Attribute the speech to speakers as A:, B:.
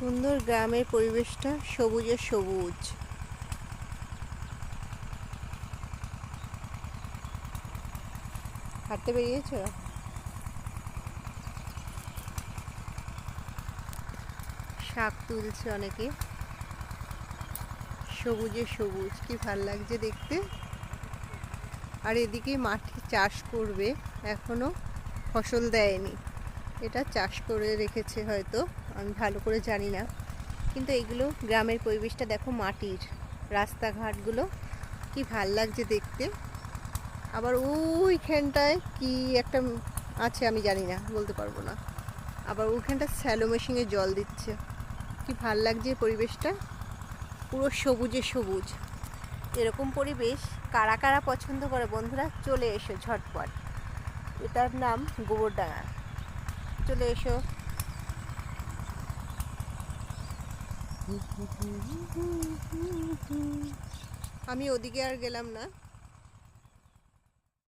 A: সুন্দর গ্রামের পরিবেশটা সবুজে সবুজ। হাঁটতে বেরিয়েছ? শাক তুলছে অনেকে। সবুজে সবুজ, কি ভাল লাগছে দেখতে। আর এদিকে মাঠে চাষ করবে, এখনো ফসল দেয়নি। এটা চাষ করে রেখেছে হয়তো, আমি ভালো করে জানি না। কিন্তু এগুলো গ্রামের পরিবেশটা দেখো, মাটির রাস্তাঘাটগুলো কি ভাল লাগছে দেখতে। আবার ওইখানটায় কি একটা আছে, আমি জানি না, বলতে পারবো না। আবার ওইখানটা স্যালো মেশিনে জল দিচ্ছে। কি ভাল লাগছে পরিবেশটা, পুরো সবুজে সবুজ। এরকম পরিবেশ কারা কারা পছন্দ করে বন্ধুরা, চলে এসো ঝটপট। এটার নাম গোবরডাঙ্গা, চলে এসো। আমি ওদিকে আর গেলাম না।